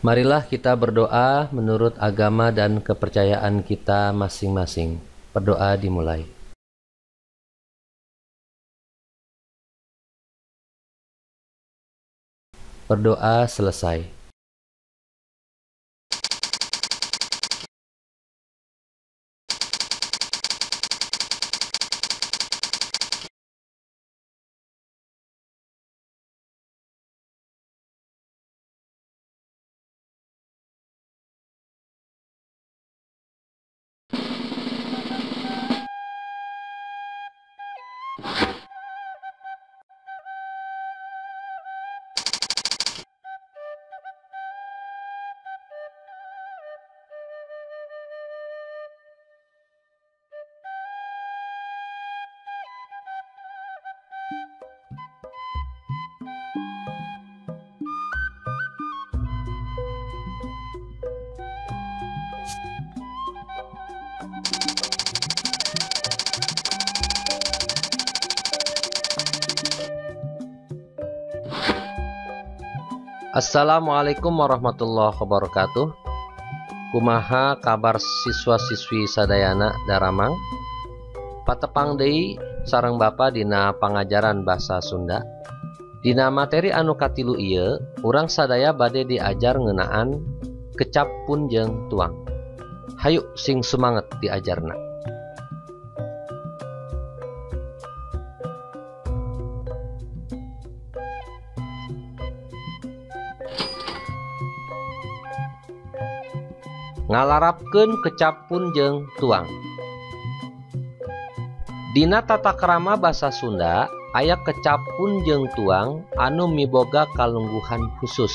Marilah kita berdoa menurut agama dan kepercayaan kita masing-masing. Berdoa dimulai. Berdoa selesai. Assalamualaikum warahmatullahi wabarakatuh. Kumaha kabar siswa-siswi sadayana daramang? Patepang deui sareng Bapa dina pangajaran basa Sunda. Dina materi anu katilu ieu, urang sadaya bade diajar ngeunaan kecap pun jeung tuang. Hayu sing semangat diajarna. Ngalarapkeun kecapun jeung tuang. Dina tata krama basa Sunda aya kecapun jeung tuang anu miboga kalungguhan khusus.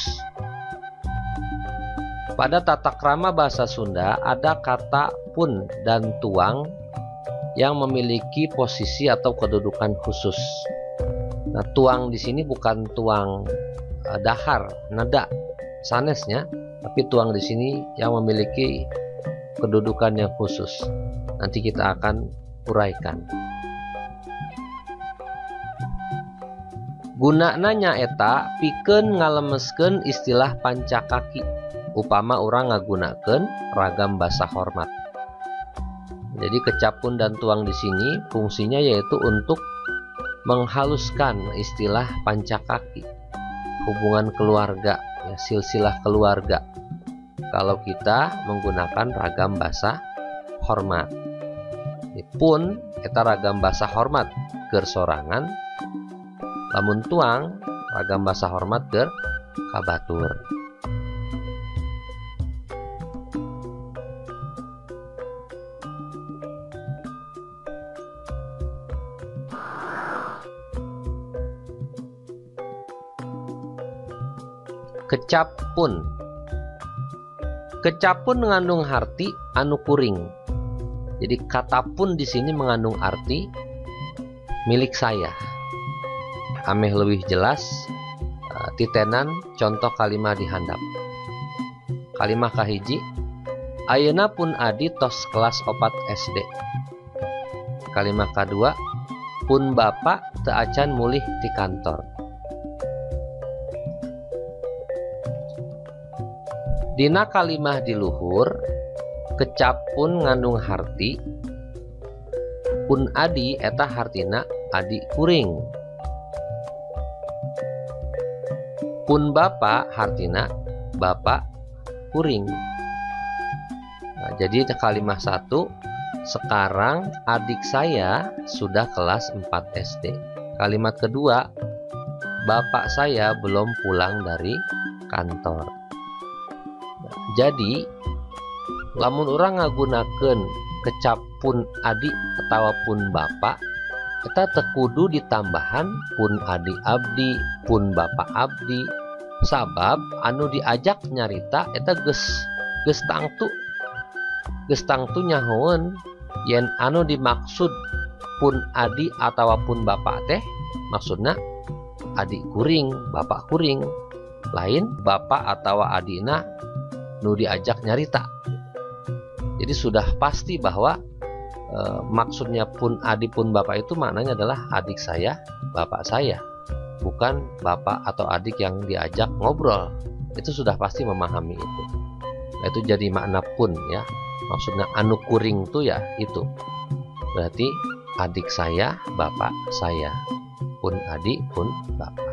Pada tata krama bahasa Sunda ada kata pun dan tuang yang memiliki posisi atau kedudukan khusus. Nah, tuang di sini bukan tuang dahar, nada sanesnya, tapi tuang di sini yang memiliki kedudukan yang khusus. Nanti kita akan uraikan. Gunana nyaeta pikeun ngalemeskeun istilah pancakaki. Upama orang ngagunakeun ragam basa hormat. Jadi kecapun dan tuang di sini fungsinya yaitu untuk menghaluskan istilah pancakaki, hubungan keluarga, ya, silsilah keluarga. Kalau kita menggunakan ragam basa hormat, pun eta ragam basa hormat keur sorangan, lamun tuang ragam basa hormat keur kabatur. Kecapun. Kecapun mengandung arti anu kuring. Jadi kata pun di sini mengandung arti milik saya. Ameh lebih jelas titenan contoh kalimat di handap. Kalimat kahiji, ayeuna pun adi tos kelas 4 SD. Kalimat kedua, pun bapak teu acan mulih di kantor. Dina kalimah di luhur kecapun ngandung harti pun adi eta hartina adi kuring, pun bapak hartina bapak kuring. Nah, jadi kalimah 1, sekarang adik saya sudah kelas 4 SD. Kalimat kedua, bapak saya belum pulang dari kantor. Jadi lamun orang ngagunakeun kecapun adik atawa pun bapak, kita tekudu ditambahan pun adik abdi, pun bapak abdi, sabab anu diajak nyarita eta geus tangtu nyahoeun yen anu dimaksud pun adik atawa pun bapak teh maksudna adik kuring, bapak kuring, lain bapak atawa adina nu diajak nyarita. Jadi sudah pasti bahwa maksudnya pun adik pun bapak itu maknanya adalah adik saya, bapak saya, bukan bapak atau adik yang diajak ngobrol. itu sudah pasti memahami itu. Nah, itu jadi makna pun ya. Maksudnya anu kuring tuh ya itu. Berarti adik saya, bapak saya. Pun adik, pun bapak.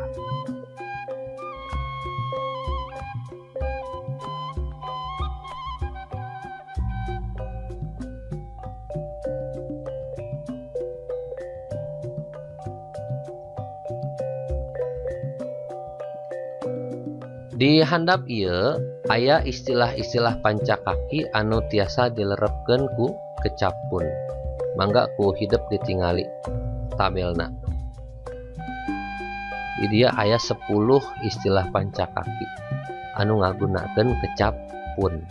Di handap ieu aya istilah-istilah pancakaki anu tiasa dilerepkeun ku kecapun. Mangga ku hidup ditingali tabelna. Di dia aya 10 istilah pancakaki anu ngagunakeun kecapun.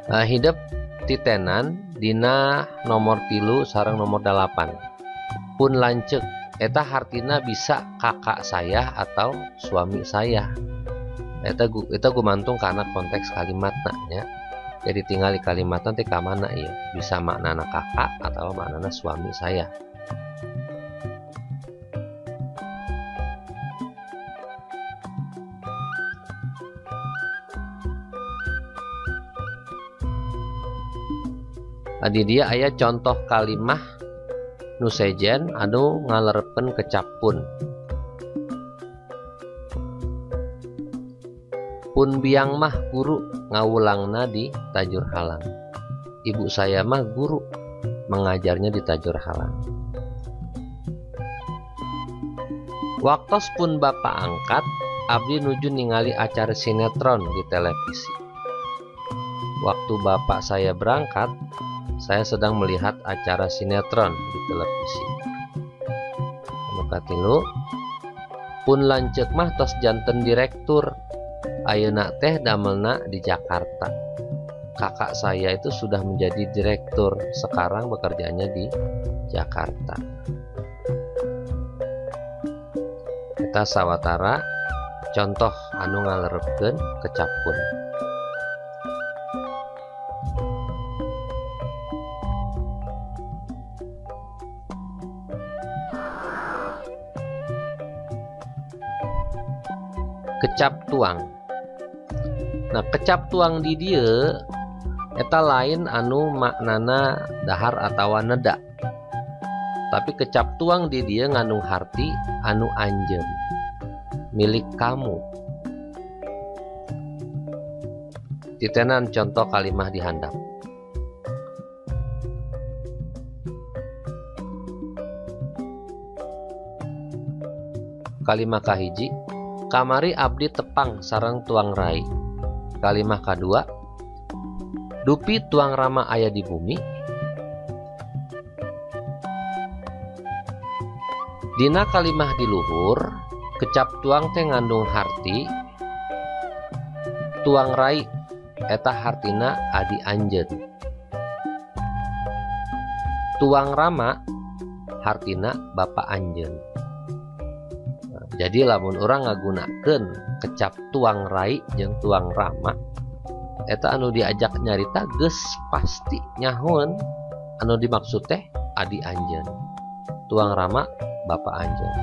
Hidup titenan dina nomor 3 sareng nomor 8. Pun lanceuk eta hartina bisa kakak saya atau suami saya. Eta gumantung karena konteks kalimatna nya. Jadi tinggal di kalimat nanti ka mana ya, bisa maknana kakak atau maknana suami saya. Di dia aya contoh kalimah nu sejen anu ngalerepkeun kecapun. Pun biang mah guru ngawulangna di tajur halang. Ibu saya mah guru mengajarnya di tajur halang. Waktos pun bapak angkat, abdi nuju ningali acara sinetron di televisi. Waktu bapak saya berangkat, saya sedang melihat acara sinetron di televisi. Anu katilu, pun lanceuk mah tos janten direktur. Ayeuna teh damelna di Jakarta. Kakak saya itu sudah menjadi direktur, sekarang bekerjanya di Jakarta. Kita sawatara contoh anu ngalerepkeun kecapun. Kecap tuang. Nah, kecap tuang di dieu eta lain anu maknana dahar atawa neda. Tapi kecap tuang di dieu ngandung harti anu anjeun, milik kamu. Titenan contoh kalimah di handap. Kalimah kahiji, kamari abdi tepang sareng tuang rai. Kalimah kedua, dupi tuang rama aya di bumi. Dina kalimah di luhur, kecap tuang teh ngandung harti tuang rai eta hartina adi anjeun. Tuang rama hartina bapak anjeun. Jadi lamun orang ngagunakeun kecap tuang rai jeung tuang rama, eta anu diajak nyarita geus pasti nyahoan anu dimaksud teh adi anjeun. Tuang rama bapak anjeun.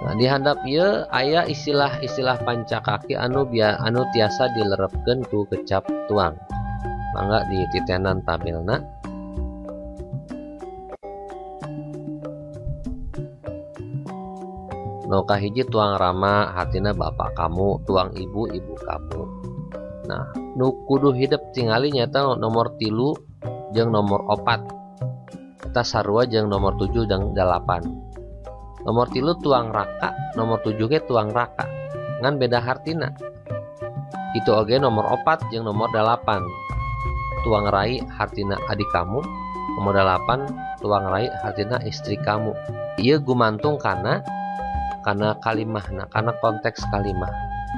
Nah, di handap ieu aya istilah-istilah pancakaki anu tiasa dilerepkeun ku kecap tuang. Mangga di titenan tabelna. Nu kahiji tuang rama hartina bapak kamu, tuang ibu ibu kamu. Nah, nu kudu hidup tingali nyata nomor 3 jeung nomor 4. Eta sarua jeung nomor 7 jeung 8. Nomor 3 tuang raka, nomor 7 ge tuang raka. Ngan beda hartina. Itu oge nomor 4 jeung nomor 8. Tuang rai hartina adik kamu, nomor 8 tuang rai hartina istri kamu. Ieu gumantung kana kalimahna, kana konteks kalimah.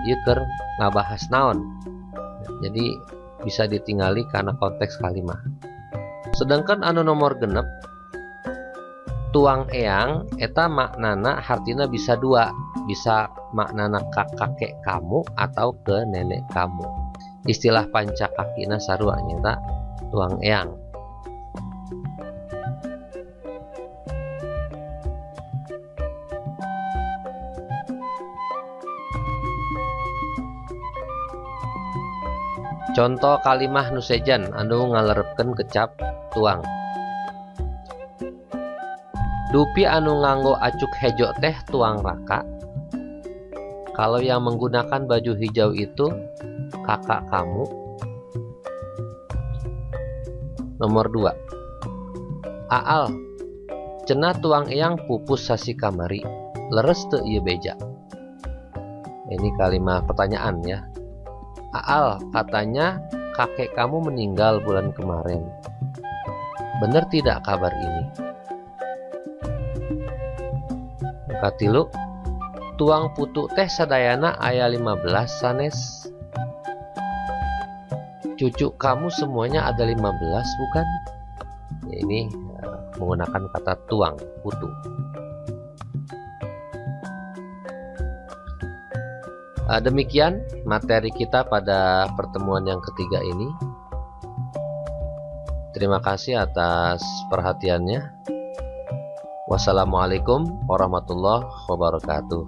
Ieu keur ngabahas naon. Jadi bisa ditingali karena konteks kalimah. Sedangkan anu nomor genep tuang eyang eta maknana hartina bisa dua, bisa maknana ka kakek kamu atau ke nenek kamu. Istilah pancakakina sarua nyata tuang eyang. Contoh kalimah nusejan anu ngalerepkeun kecap tuang. Dupi anu nganggo acuk hejo teh tuang raka. Kalau yang menggunakan baju hijau itu kakak kamu. Nomor 2. Aal, cenah tuang eyang pupus sasi kamari, leres teu ieu beja. Ini kalimat pertanyaan ya. Aal, katanya kakek kamu meninggal bulan kemarin. Benar tidak kabar ini? Katilu, tuang putu teh sadayana aya 15 sanes. Cucu kamu semuanya ada 15 bukan? Ya, ini menggunakan kata tuang putu. Demikian materi kita pada pertemuan yang ketiga ini. Terima kasih atas perhatiannya. Wassalamualaikum warahmatullahi wabarakatuh.